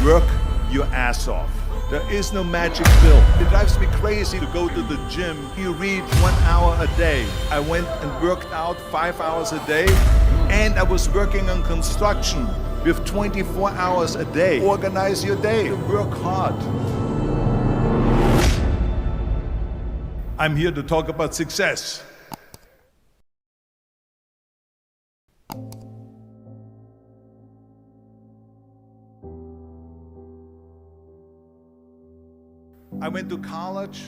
Work your ass off. There is no magic pill. It drives me crazy to go to the gym. You read 1 hour a day. I went and worked out 5 hours a day, and I was working on construction with 24 hours a day. Organize your day. Work hard. I'm here to talk about success. I went to college.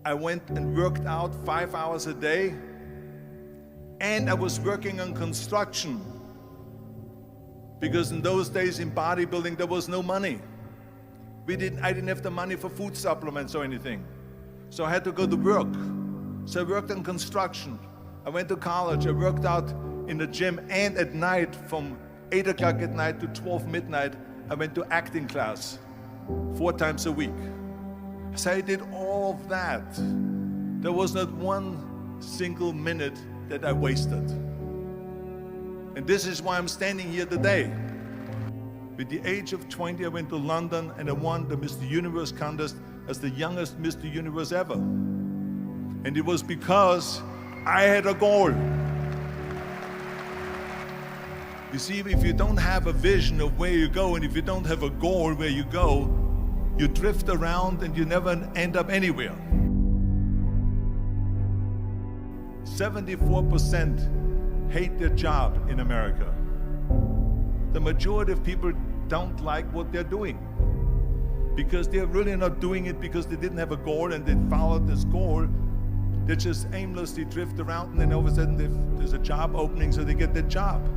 I went and worked out 5 hours a day, and I was working on construction. Because in those days in bodybuilding there was no money. I didn't have the money for food supplements or anything. So I had to go to work. So I worked on construction. I went to college, I worked out in the gym, and at night from 8 o'clock at night to 12 midnight, I went to acting class 4 times a week. So I did all of that. There was not one single minute that I wasted. And this is why I'm standing here today. With the age of 20, I went to London and I won the Mr. Universe contest as the youngest Mr. Universe ever. And it was because I had a goal. You see, if you don't have a vision of where you go, and if you don't have a goal where you go, you drift around and you never end up anywhere. 74% hate their job in America. The majority of people don't like what they're doing because they're really not doing it because they didn't have a goal and they followed this goal. They just aimlessly drift around, and then all of a sudden there's a job opening, so they get that job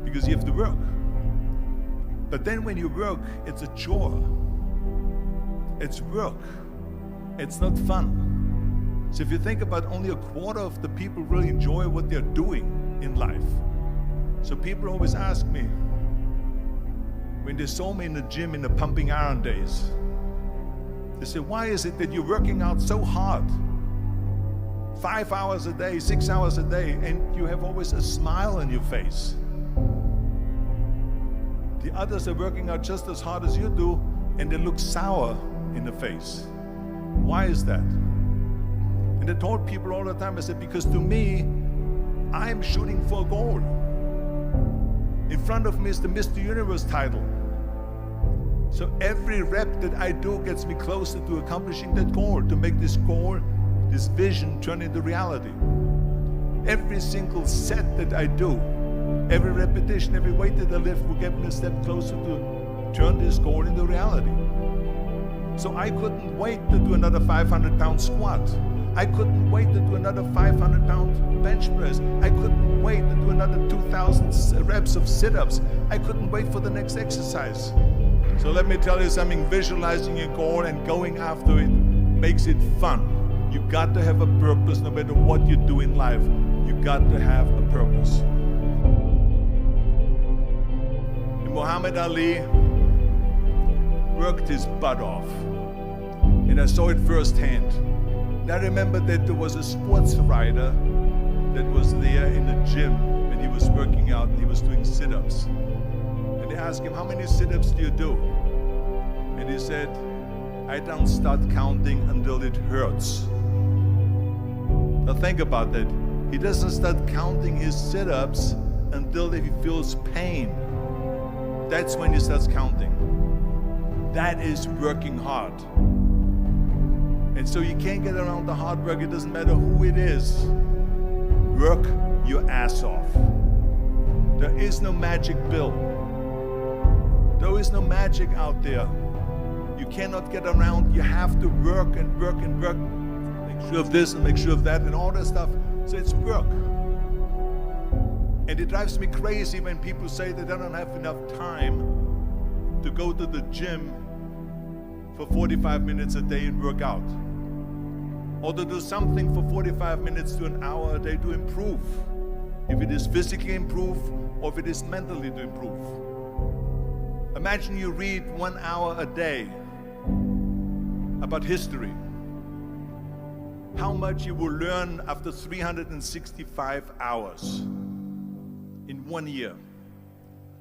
because you have to work. But then when you work, it's a chore. It's work. It's not fun. So if you think about, only a quarter of the people really enjoy what they're doing in life. So people always ask me, when they saw me in the gym in the pumping iron days, they say, why is it that you're working out so hard? 5 hours a day, 6 hours a day, and you have always a smile on your face. The others are working out just as hard as you do, and they look sour in the face. Why is that? And I told people all the time, I said, because to me, I'm shooting for a goal. In front of me is the Mr. Universe title. So every rep that I do gets me closer to accomplishing that goal, to make this goal, this vision turn into reality. Every single set that I do, every repetition, every weight that I lift will get me a step closer to turn this goal into reality. So I couldn't wait to do another 500-pound squat. I couldn't wait to do another 500-pound bench press. I couldn't wait to do another 2,000 reps of sit-ups. I couldn't wait for the next exercise. So let me tell you something, visualizing your goal and going after it makes it fun. You got to have a purpose no matter what you do in life. You got to have a purpose. And Muhammad Ali worked his butt off. And I saw it firsthand. And I remember that there was a sports writer that was there in the gym when he was working out and he was doing sit-ups. And they asked him, how many sit-ups do you do? And he said, I don't start counting until it hurts. Now think about that. He doesn't start counting his sit-ups until he feels pain. That's when he starts counting. That is working hard. And so you can't get around the hard work. It doesn't matter who it is. Work your ass off. There is no magic pill. There is no magic out there. You cannot get around. You have to work and work and work. Make sure of this and make sure of that and all that stuff. So it's work. And it drives me crazy when people say that they don't have enough time to go to the gym for 45 minutes a day and work out. Or to do something for 45 minutes to an hour a day to improve. If it is physically improve or if it is mentally to improve. Imagine you read 1 hour a day about history. How much you will learn after 365 hours in 1 year.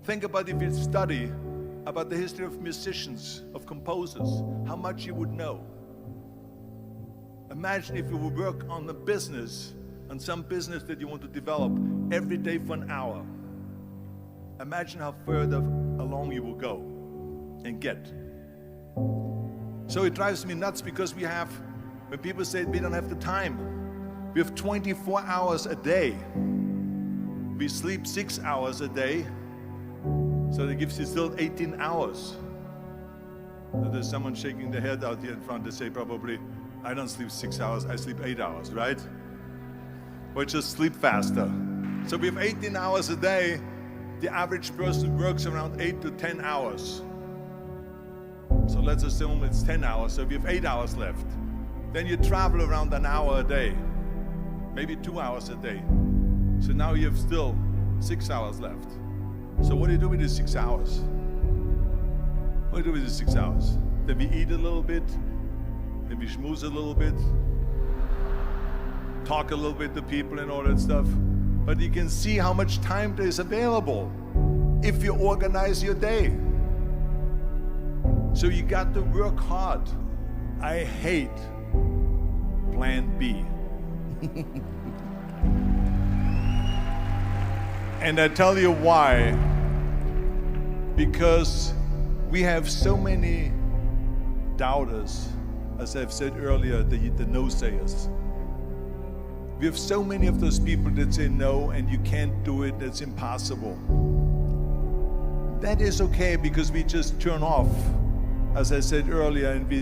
Think about if you study about the history of musicians, of composers, how much you would know. Imagine if you would work on a business, on some business that you want to develop every day for an hour. Imagine how further along you will go and get. So it drives me nuts because when people say we don't have the time, we have 24 hours a day. We sleep 6 hours a day, so that gives you still 18 hours. So there's someone shaking their head out here in front to say probably, I don't sleep 6 hours, I sleep 8 hours, right? Or just sleep faster. So we have 18 hours a day. The average person works around 8 to 10 hours. So let's assume it's 10 hours, so we have 8 hours left. Then you travel around an hour a day, maybe 2 hours a day. So now you have still 6 hours left. So what do you do with these 6 hours? What do you do with these 6 hours? Then we eat a little bit, then we schmooze a little bit, talk a little bit to people and all that stuff. But you can see how much time there is available if you organize your day. So you got to work hard. I hate plan B. And I tell you why. Because we have so many doubters, as I've said earlier, the no-sayers. We have so many of those people that say no and you can't do it, that's impossible. That is okay because we just turn off, as I said earlier, and we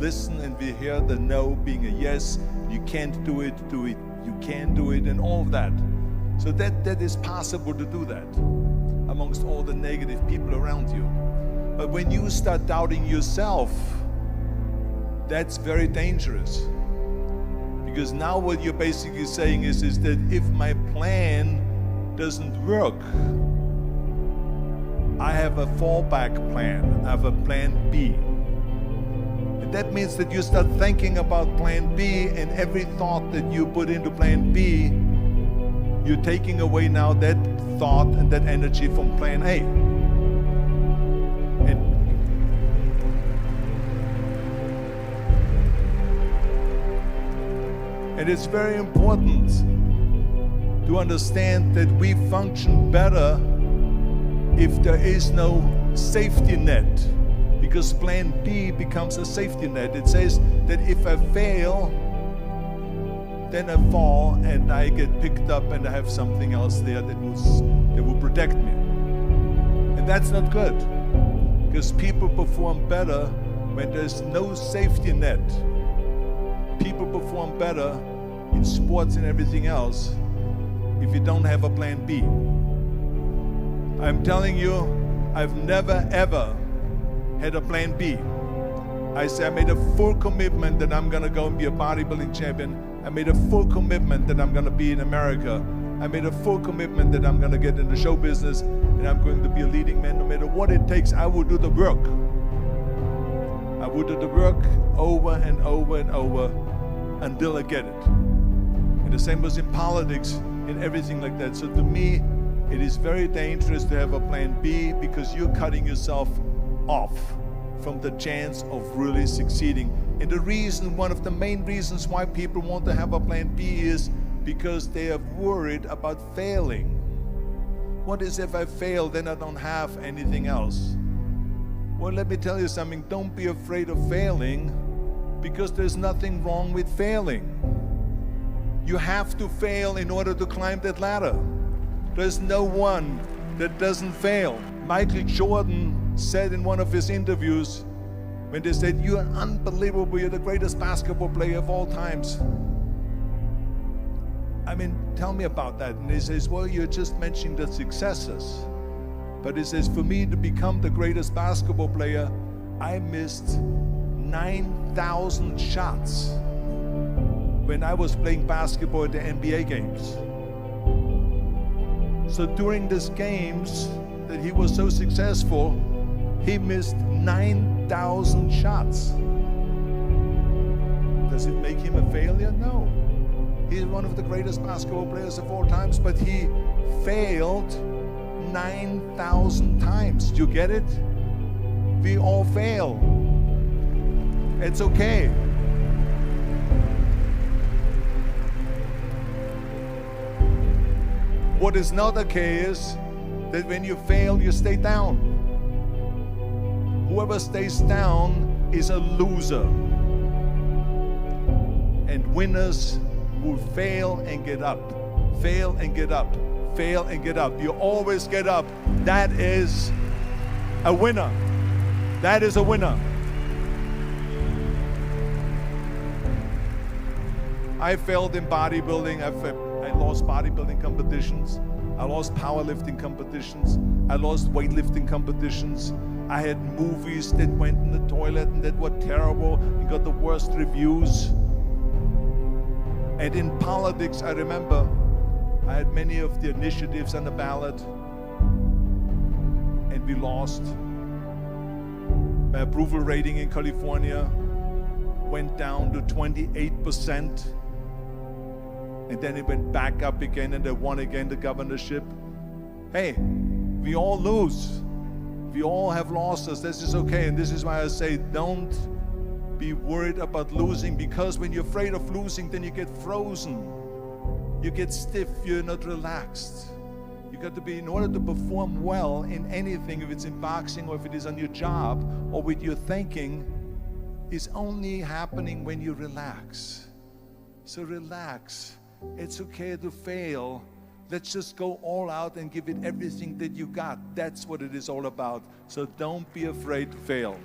listen and we hear the no being a yes. You can't do it, you can do it, and all of that. So that is possible to do that amongst all the negative people around you. But when you start doubting yourself, that's very dangerous. Because now what you're basically saying is that if my plan doesn't work, I have a fallback plan, I have a plan B. And that means that you start thinking about plan B, and every thought that you put into plan B, you're taking away now that thought and that energy from plan A. And it's very important to understand that we function better if there is no safety net, because plan B becomes a safety net. It says that if I fail, then I fall and I get picked up and I have something else there that will protect me. And that's not good, because people perform better when there's no safety net. People perform better in sports and everything else if you don't have a plan B. I'm telling you, I've never ever had a plan B. I made a full commitment that I'm gonna go and be a bodybuilding champion. I made a full commitment that I'm gonna be in America. I made a full commitment that I'm gonna get in the show business and I'm going to be a leading man. No matter what it takes, I will do the work. I will do the work over and over and over until I get it. And the same was in politics and everything like that. So to me, it is very dangerous to have a plan B, because you're cutting yourself off from the chance of really succeeding. And the reason, one of the main reasons why people want to have a plan B is because they are worried about failing. What is if I fail, then I don't have anything else? Well, let me tell you something, don't be afraid of failing, because there's nothing wrong with failing. You have to fail in order to climb that ladder. There's no one that doesn't fail. Michael Jordan said in one of his interviews, when they said, "You're unbelievable, you're the greatest basketball player of all times." I mean, tell me about that. And he says, well, you're just mentioning the successes. But he says, for me to become the greatest basketball player, I missed 9,000 shots when I was playing basketball at the NBA games. So during these games that he was so successful, he missed 9,000 shots. Does it make him a failure? No. He's one of the greatest basketball players of all times, but he failed 9,000 times. Do you get it? We all fail. It's okay. What is not okay is that when you fail, you stay down. Whoever stays down is a loser. And winners will fail and get up, fail and get up, fail and get up. You always get up. That is a winner. That is a winner. I failed in bodybuilding. I lost bodybuilding competitions. I lost powerlifting competitions. I lost weightlifting competitions. I had movies that went in the toilet and that were terrible and got the worst reviews. And in politics, I remember I had many of the initiatives on the ballot, and we lost. My approval rating in California went down to 28%, and then it went back up again, and I won again the governorship. Hey, we all lose. We all have losses. This is okay, and this is why I say don't be worried about losing, because when you're afraid of losing, then you get frozen. You get stiff, you're not relaxed. You got to be, in order to perform well in anything, if it's in boxing or if it is on your job or with your thinking, is only happening when you relax. So relax. It's okay to fail. Let's just go all out and give it everything that you got. That's what it is all about. So don't be afraid to fail.